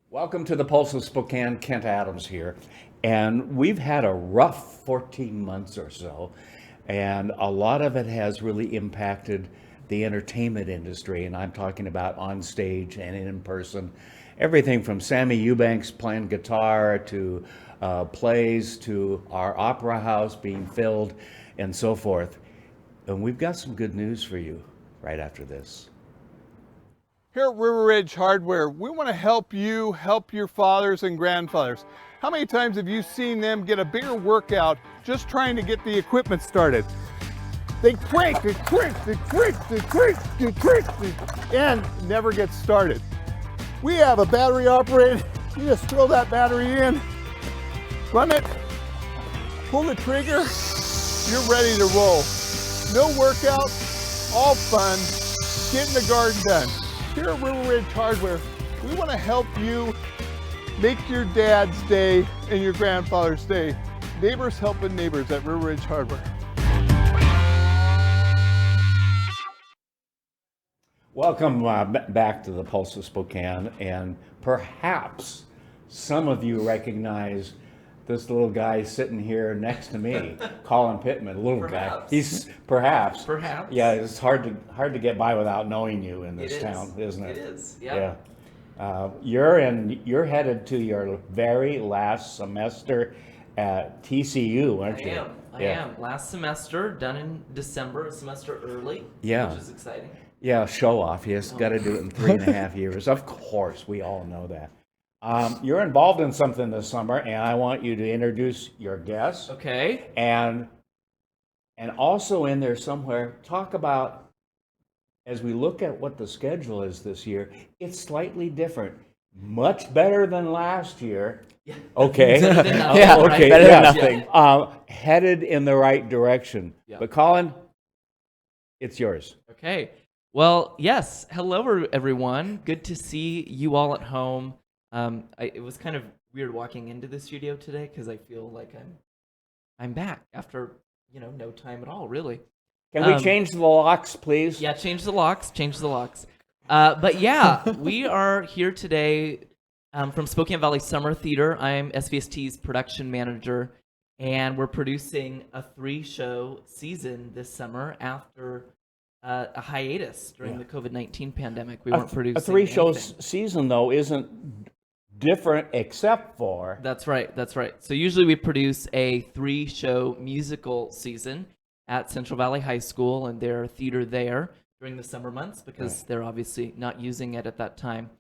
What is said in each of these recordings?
Welcome to the Pulse of Spokane. Kent Adams here. And we've had a rough 14 months or so, and a lot of it has really impacted the entertainment industry. And I'm talking about on stage and in person. Everything from Sammy Eubanks playing guitar to plays to our opera house being filled and so forth. And we've got some good news for you right after this. Here at River Ridge Hardware, we want to help you help your fathers and grandfathers. How many times have you seen them get a bigger workout just trying to get the equipment started? They crank, and never get started. We have a battery operated. You just throw that battery in, run it, pull the trigger, you're ready to roll. No workout, all fun, getting the garden done. Here at River Ridge Hardware, we want to help you make your dad's day and your grandfather's day. Neighbors helping neighbors at River Ridge Hardware. Welcome back to the Pulse of Spokane, and perhaps some of you recognize this little guy sitting here next to me, Collin Pittmann, little guy. He's perhaps. Yeah, it's hard to get by without knowing you in this town, isn't it? It is. Yeah. You're headed to your very last semester at TCU, aren't you? I am. Last semester, done in December, a semester early. Yeah. Which is exciting. Yeah, show off. Yes, got to do it in 3.5 years. Of course, we all know that. You're involved in something this summer, and I want you to introduce your guests. Okay. And also in there somewhere, talk about, as we look at what the schedule is this year, it's slightly different. Much better than last year. Yeah. Okay. Better than nothing, Yeah, right? okay. Better Yeah. than nothing. Headed in the right direction. Yeah. But Collin, it's yours. Okay. Well, yes. Hello, everyone. Good to see you all at home. It was kind of weird walking into the studio today because I feel like I'm back after no time at all, really. Can we change the locks, please? Yeah, change the locks. But yeah, we are here today from Spokane Valley Summer Theatre. I'm SVST's production manager, and we're producing a 3-show season this summer after a hiatus during the COVID-19 pandemic. We weren't producing A 3-show anything. season, though, isn't different except for... That's right. So usually we produce a 3-show musical season at Central Valley High School and their theater there during the summer months because they're obviously not using it at that time.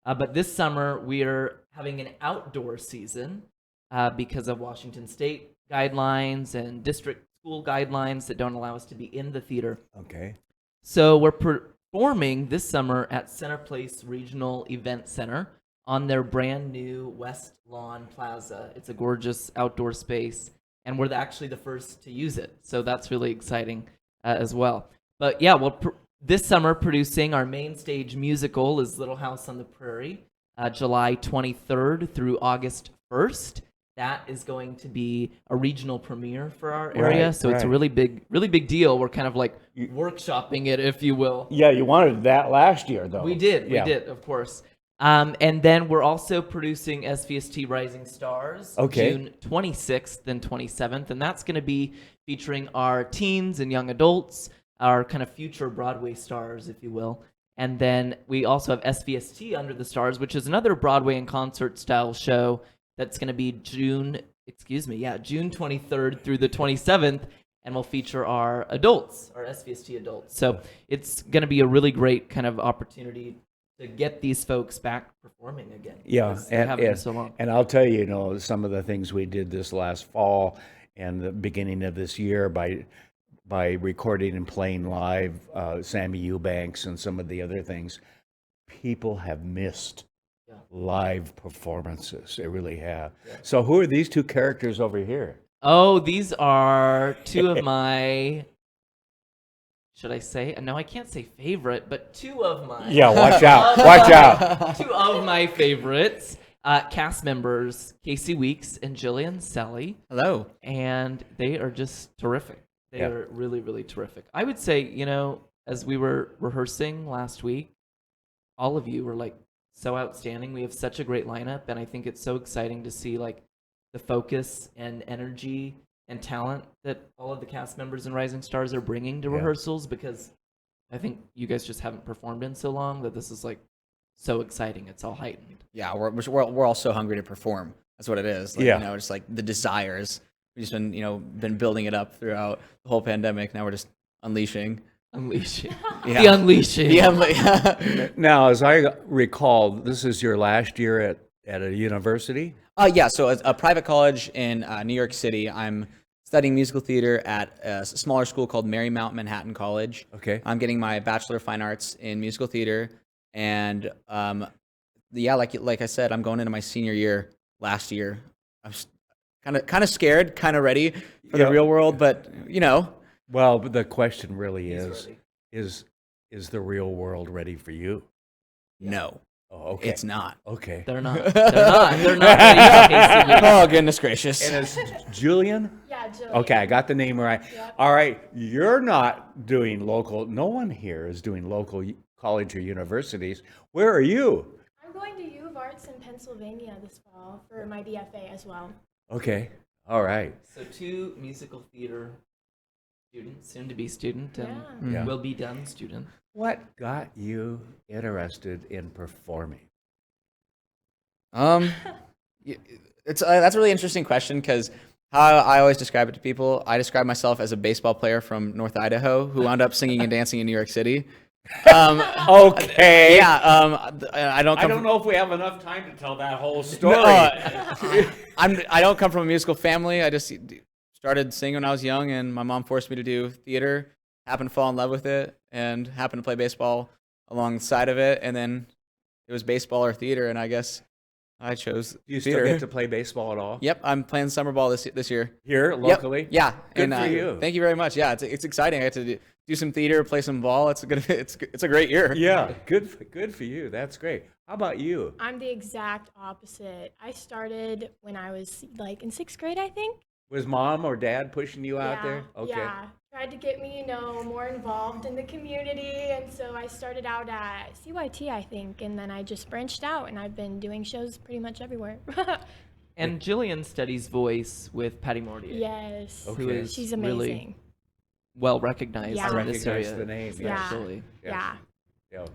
But this summer we're having an outdoor season because of Washington State guidelines and district school guidelines that don't allow us to be in the theater. Okay. So we're performing this summer at Center Place Regional Event Center on their brand new West Lawn Plaza. It's a gorgeous outdoor space, and we're actually the first to use it. So that's really exciting as well. But yeah, this summer producing our main stage musical is Little House on the Prairie, July 23rd through August 1st. That is going to be a regional premiere for our area, Right, so it's a right. really big deal. We're kind of like workshopping it, if you will. Yeah, you wanted that last year, though. We did, of course. And then we're also producing SVST Rising Stars, June 26th and 27th, and that's going to be featuring our teens and young adults, our kind of future Broadway stars, if you will. And then we also have SVST Under the Stars, which is another Broadway and concert style show that's going to be June 23rd through the 27th, and will feature our adults, our SVST adults. So it's going to be a really great kind of opportunity to get these folks back performing again. Yeah, because they haven't been so long. and I'll tell you, some of the things we did this last fall and the beginning of this year by recording and playing live Sammy Eubanks and some of the other things, people have missed live performances. They really have. Yeah. So who are these two characters over here? Oh, these are two of my... Should I say? No, I can't say favorite, but two of my... Yeah, watch out. Watch out. Two of my favorites. Cast members, Casey Weeks and Jillian Selly. Hello. And they are just terrific. They are really, really terrific. I would say, as we were rehearsing last week, all of you were like so outstanding. We have such a great lineup, and I think it's so exciting to see like the focus and energy and talent that all of the cast members and Rising Stars are bringing to rehearsals, because I think you guys just haven't performed in so long that this is like so exciting. It's all heightened. Yeah, we're all so hungry to perform. That's what it is. Like, Yeah. You know, just like the desires. We've just been building it up throughout the whole pandemic. Now we're just unleashing. Unleashing. Yeah. The unleashing. Yeah. Now, as I recall, this is your last year at a university? Yeah. So at a private college in New York City, I'm studying musical theater at a smaller school called Marymount Manhattan College. Okay. I'm getting my Bachelor of Fine Arts in musical theater, and like I said, I'm going into my senior year last year. I'm kind of scared, kind of ready for the real world, but Well, but the question really He's is ready. the real world ready for you? no, Oh, okay. it's not. Okay. They're not. They're not ready for KCB. Oh goodness gracious! And it's Julian? Yeah, Jillian. Okay, I got the name right. Yep. All right, you're not doing local. No one here is doing local college or universities. Where are you? I'm going to U of Arts in Pennsylvania this fall for my BFA as well. Okay. All right. So 2 musical theater students, soon to be student, and Yeah. will be done student. What got you interested in performing? That's a really interesting question, because how I always describe it to people, I describe myself as a baseball player from North Idaho who wound up singing and dancing in New York City. Okay. Yeah, I don't. I Come don't from, know if we have enough time to tell that whole story. I don't come from a musical family. I just started singing when I was young, and my mom forced me to do theater. Happened to fall in love with it, and happened to play baseball alongside of it. And then it was baseball or theater, and I guess I chose Do you theater. still get to play baseball at all? Yep, I'm playing summer ball this year. Here, Yep. locally? Yeah. Good and, for you. Thank you very much. Yeah, it's exciting. I get to do some theater, play some ball. It's a great year. Yeah, good for you. That's great. How about you? I'm the exact opposite. I started when I was like in 6th grade, I think. Was mom or dad pushing you out yeah, there? Okay. Yeah. Tried to get me, more involved in the community, and so I started out at CYT, I think, and then I just branched out, and I've been doing shows pretty much everywhere. And Jillian studies voice with Patty Mortier. Yes. Okay. Who is She's really amazing. well recognized Yeah. in this Recognize area. the name, Yeah. Especially. Yeah. Yeah.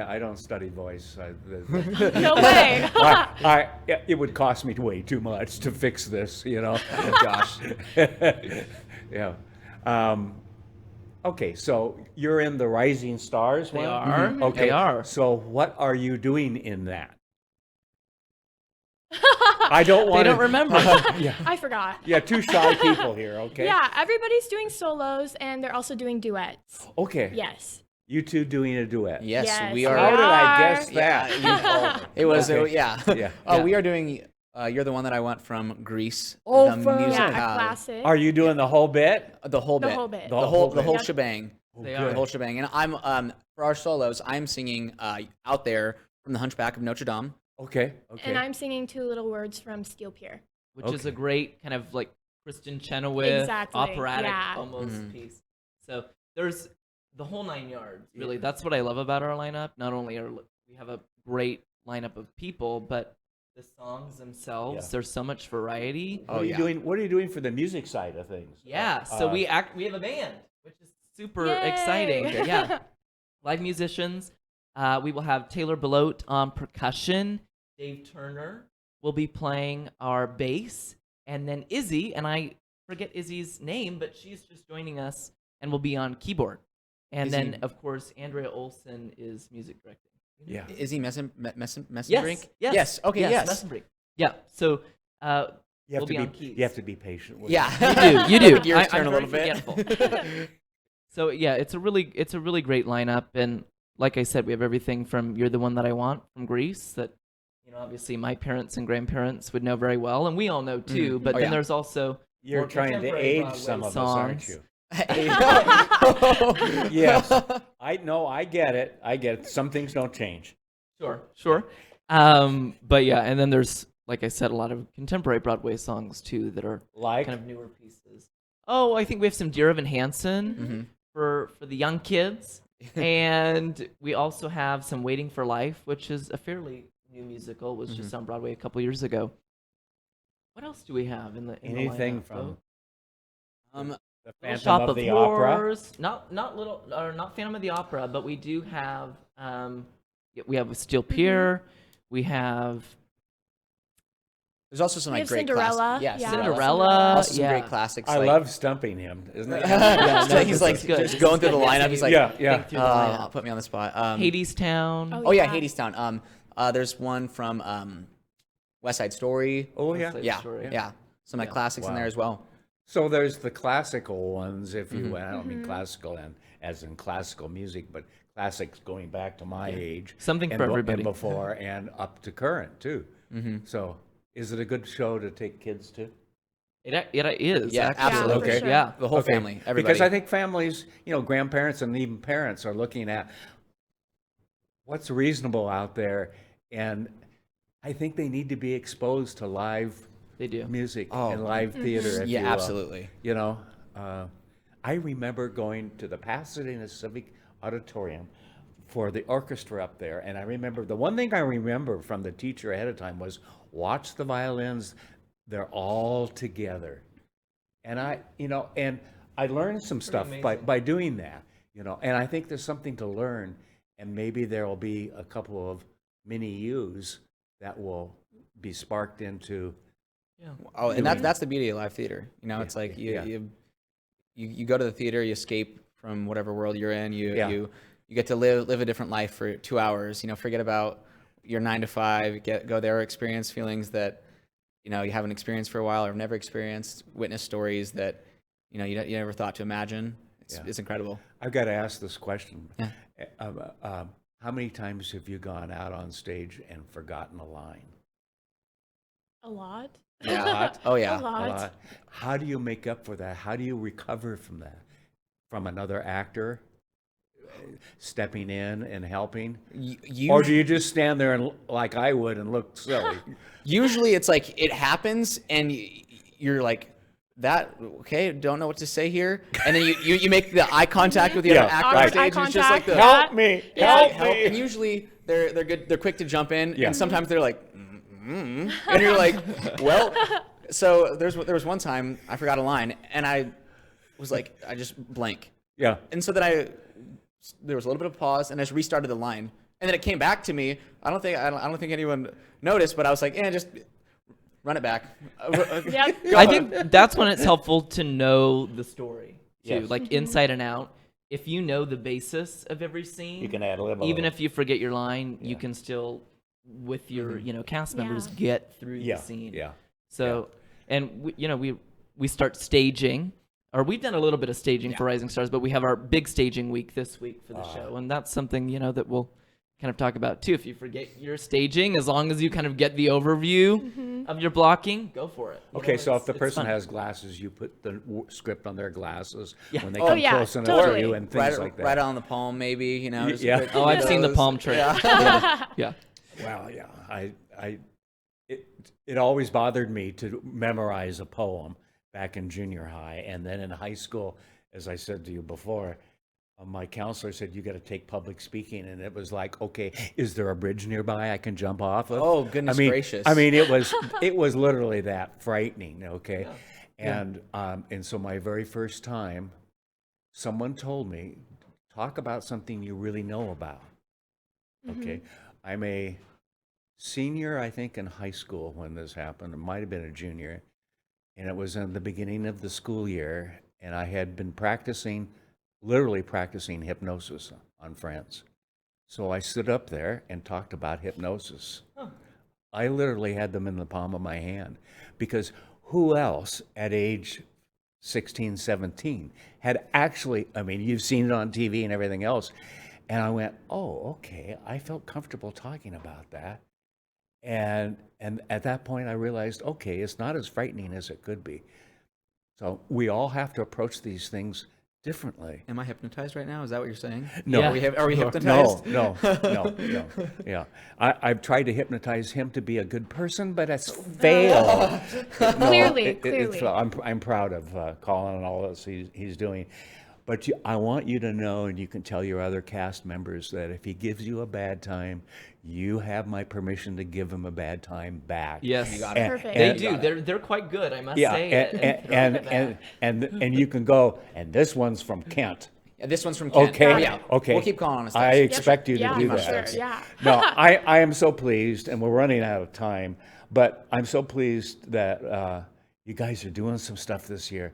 I don't study voice. No way. It would cost me way too much to fix this, Oh gosh. Yeah. Okay, so you're in the Rising Stars They one? are. Mhm. Okay. They are. So what are you doing in that? I don't want They don't remember. Yeah. I forgot. Yeah, 2 shy people here, okay? Yeah, everybody's doing solos, and they're also doing duets. Okay. Yes. You two doing a duet. Yes, Yes, we we are. How did I are. guess that? It was Okay. yeah. Yeah. Oh, we are doing. You're the one that I want from Greece. Oh, the from- music, Yeah, a classic. Are you doing the whole bit? the whole The bit, whole bit. the whole Yep. shebang, They good. the whole shebang. And I'm for our solos, I'm singing out there from the Hunchback of Notre Dame. Okay. And I'm singing 2 little words from Steel Pier. Which is a Okay. great kind of like Kristen Chenoweth Exactly, operatic yeah. almost piece. So there's the whole 9 yards. Really, that's what I love about our lineup. Not only are we have a great lineup of people, but the songs themselves. Yeah. There's so much variety. What are you doing? What are you doing for the music side of things? Yeah. So we have a band, which is super Yay! exciting. Yeah. Live musicians. We will have Taylor Belote on percussion. Dave Turner will be playing our bass, and then Izzy, and I forget Izzy's name, but she's just joining us and will be on keyboard. And Izzy- then, of course, Andrea Olson is music directing. Yeah. Is he Messenbrink? Yes. Yes. Okay. Yes. Messenbrink. Yeah. So You have we'll to be be. on keys. You have to be patient with. Yeah. You do. The gears turn I'm a little very bit. forgetful. So yeah, it's a really great lineup, and like I said, we have everything from "You're the One That I Want" from Greece that obviously my parents and grandparents would know very well, and we all know too. But Oh, then yeah. there's also You're more trying to contemporary age Broadway some of songs. us, aren't you? Yes. Yes. I get it. I get it. Some things don't change. Sure. But yeah, and then there's, like I said, a lot of contemporary Broadway songs too that are Like. kind of newer pieces. Oh, I think we have some Dear Evan Hansen for the young kids. And we also have some Waiting for Life, which is a fairly new musical. Was just on Broadway a couple years ago. What else do we have in the Anything lineup, from Um, the Little Phantom Shop of of the Opera? Horrors, not Phantom of the Opera, but we do have we have Steel Pier, we have there's also some We like have great Cinderella. classics. Yeah, Yeah. Cinderella. Also some yeah. great classics. I like, love stumping him, isn't it? Yeah, no, he's this like is good. just This going is through the good. lineup. He's like, Yeah, yeah. Think through the lineup. put me on the spot. Hades Town. Oh, Oh yeah, yeah. Hadestown. There's one from West Side Story. Oh, yeah. West Side Yeah, Story. yeah. Some like classics in Wow. there as well. So there's the classical ones, if you Mm-hmm. will. I don't mean classical and as in classical music, but classics going back to my age. Something and for bo- everybody. And before and up to current, too. Mm-hmm. So is it a good show to take kids to? It is. Yeah, actually. absolutely. for sure. Yeah. The whole Okay. family, everybody. Because I think families, grandparents and even parents are looking at what's reasonable out there. And I think they need to be exposed to live They do. music Oh. and live theater. If yeah, you will. absolutely. I remember going to the Pasadena Civic Auditorium for the orchestra up there, and I remember the one thing I remember from the teacher ahead of time was watch the violins; they're all together, and I learned some stuff by doing that, and I think there's something to learn, and maybe there will be a couple of mini U's that will be sparked into. Oh, and that's the beauty of live theater. It's like yeah. you go to the theater, you escape from whatever world you're in. Yeah. You get to live a different life for 2 hours. Forget about your 9 to 5. Go there, experience feelings that you haven't experienced for a while or have never experienced. Witness stories that you never thought to imagine. It's incredible. I've got to ask this question. Yeah. How many times have you gone out on stage and forgotten a line? A lot. A lot. Oh yeah. A lot. A lot. How do you make up for that? How do you recover from that? From another actor stepping in and helping? Or do you just stand there and like I would and look silly? Usually it's like it happens and you're like, that okay, don't know what to say here, and then you make the eye contact with the Yeah, other actor right. on stage. Eye And it's just like contact, the yeah. Help me! Yeah. Help help. me! And usually they're good. They're quick to jump in, Yeah. and sometimes they're like, and you're like, well. So there was one time I forgot a line, and I was like, I just blank, Yeah. and so then there was a little bit of pause, and I just restarted the line, and then it came back to me. I don't think anyone noticed, but I was like, just run it back. Yep. I think that's when it's helpful to know the story too, Yes. like inside and out. If you know the basis of every scene, You can ad lib a even little. if you forget your line, you can still, with your cast members, Yeah. get through Yeah. the scene. Yeah. So, and we start staging, or we've done a little bit of staging for Rising Stars, but we have our big staging week this week for the show, and that's something that we'll kind of talk about too. If you forget your staging, as long as you kind of get the overview of your blocking, go for it. Okay, so if the it's person fun. has glasses, you put the script on their glasses Yeah. when they Oh, come yeah, close enough totally. to you and things like that. Right on the palm, maybe. Just Yeah. quick Oh, I've seen the those. palm trick. Yeah. Yeah. Well, yeah, it always bothered me to memorize a poem back in junior high, and then in high school, as I said to you before, my counselor said you got to take public speaking, and it was like, okay, is there a bridge nearby I can jump off of? Oh, goodness gracious. I mean, it was literally that frightening. Okay, and so my very first time, someone told me, talk about something you really know about. Okay, I'm a senior, I think, in high school when this happened. It might have been a junior, and it was in the beginning of the school year, and I had been literally practicing hypnosis on friends. So I stood up there and talked about hypnosis. I literally had them in the palm of my hand, because who else at age 16, 17 had actually, I mean, you've seen it on TV and everything else. And I went, oh, okay. I felt comfortable talking about that. And at that point I realized, okay, it's not as frightening as it could be. So we all have to approach these things differently. Am I hypnotized right now? Is that what you're saying? No. Yeah. Are we hypnotized? No. Yeah. I've tried to hypnotize him to be a good person, but it's failed. Clearly. I'm proud of Collin and all that he's doing. But I want you to know, and you can tell your other cast members, that if he gives you a bad time, you have my permission to give him a bad time back. Yes, Perfect. they do. They're quite good, I must say. And you can go, and this one's from Kent. Yeah, this one's from Kent. Okay, Yeah, okay. We'll keep calling on his I text. expect you to Yeah, do for that. sure, yeah. No, I am so pleased, and we're running out of time, but I'm so pleased that you guys are doing some stuff this year.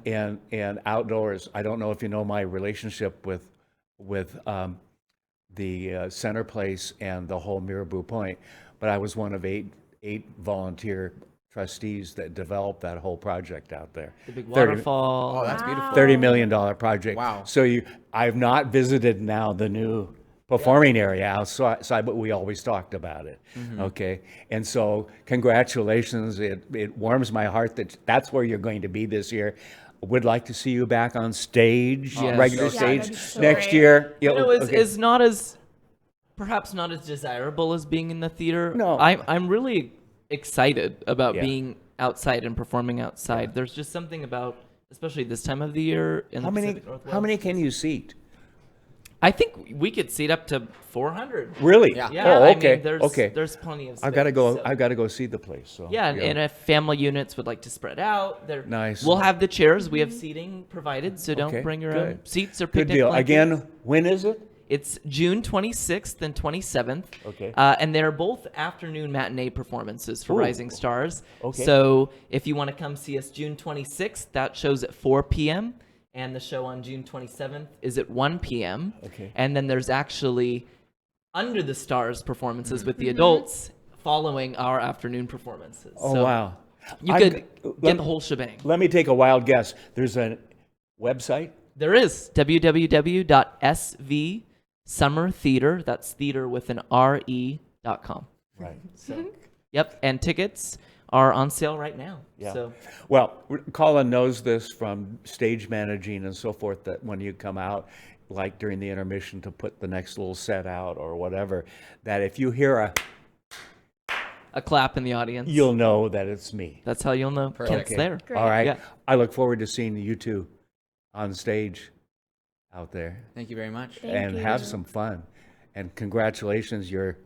And outdoors. I don't know if you know my relationship with the Center Place and the whole Miraboo Point, but I was one of eight volunteer trustees that developed that whole project out there. The big waterfall. Oh, that's beautiful. $30 million project. Wow. So I've not visited now the new performing area outside, but we always talked about it. Okay. And so congratulations. It warms my heart that that's where you're going to be this year. Would like to see you back on stage, Yes. regular Yeah, stage that'd be so next great. year. Is not as, perhaps not as desirable as being in the theater. No. I'm really excited about Yeah. being outside and performing outside. There's just something about, especially this time of the year in How the many? Pacific Northwest. How many can you seat? I think we could seat up to 400. Really? Yeah. Yeah, Oh, I okay. mean, there's okay. there's plenty of space. I've got to go. so- I've got to go see the place. So Yeah, and if family units would like to spread out, they're Nice. We'll have the chairs. We have seating provided, so don't Okay, bring your own good. seats or good picnic deal. blankets. Again, when is it? It's June 26th and 27th. Okay. And they're both afternoon matinee performances for Ooh. Rising Stars. Okay. So if you want to come see us June 26th, that show's at 4 p.m. And the show on June 27th is at 1 p.m. Okay. And then there's actually Under the Stars performances with the adults following our afternoon performances. Oh So wow! You I'm could g- get let- the whole shebang. Let me take a wild guess. There's a website. There is www.svsummertheatre, that's theater with an RE.com. Right. So, yep, and tickets are on sale right now. Yeah. So, Well, Colin knows this from stage managing and so forth, that when you come out, like during the intermission to put the next little set out or whatever, that if you hear a clap in the audience. you'll know that it's me. That's how you'll know Kent's Okay. there. Great. All right. Yeah. I look forward to seeing you two on stage out there Thank you very much. Thank and you. have some fun. And congratulations, you're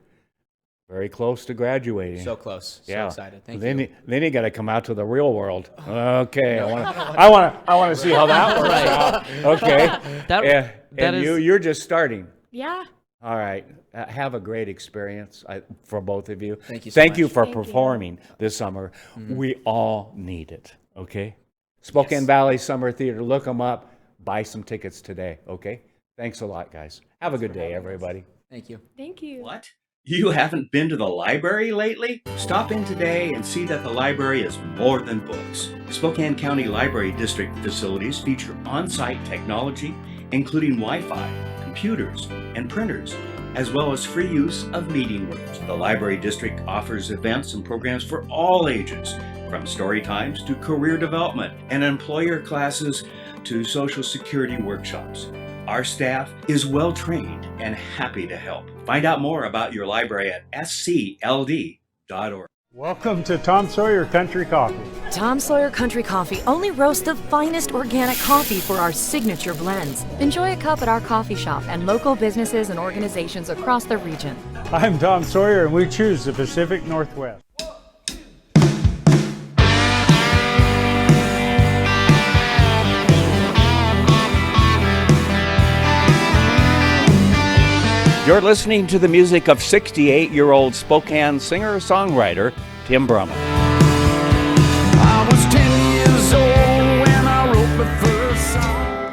very close to graduating. So close. So excited. Thank then you. Then you got to come out to the real world. Okay, I want to see how that works out. Okay, That, yeah, that and is, you're just starting. Yeah. All right, have a great experience for both of you. Thank you so Thank you much. for Thank you. performing this summer. We all need it. Okay, Spokane Valley Summer Theatre. Look them up. Buy some tickets today. Okay. Thanks a lot, guys. Have a good day, everybody. Thank you. Thank you. What? You haven't been to the library lately? Stop in today and see that the library is more than books. Spokane County Library District facilities feature on-site technology, including Wi-Fi, computers, and printers, as well as free use of meeting rooms. The Library District offers events and programs for all ages, from story times to career development and employer classes to Social Security workshops. Our staff is well trained and happy to help. Find out more about your library at scld.org. Welcome to Tom Sawyer Country Coffee. Tom Sawyer Country Coffee only roasts the finest organic coffee for our signature blends. Enjoy a cup at our coffee shop and local businesses and organizations across the region. I'm Tom Sawyer and we choose the Pacific Northwest. You're listening to the music of 68-year-old Spokane singer-songwriter Tim Brummel. I was 10 years old when I wrote my first song.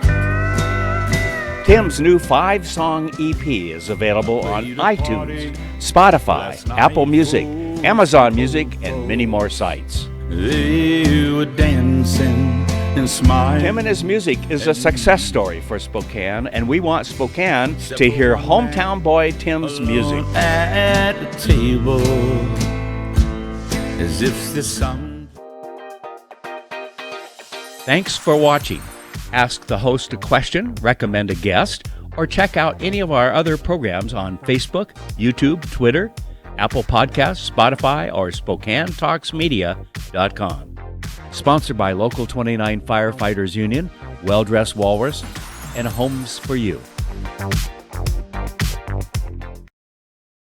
Tim's new 5-song EP is available on iTunes, Spotify, Apple Music, Amazon Music, and many more sites. They were dancing and smiling. Tim and his music is a success story for Spokane, and we want Spokane to hear hometown boy Tim's music. At the table, as if there's some. Thanks for watching. Ask the host a question, recommend a guest, or check out any of our other programs on Facebook, YouTube, Twitter, Apple Podcasts, Spotify, or SpokaneTalksMedia.com. Sponsored by Local 29 Firefighters Union, Well Dressed Walrus, and homes for you.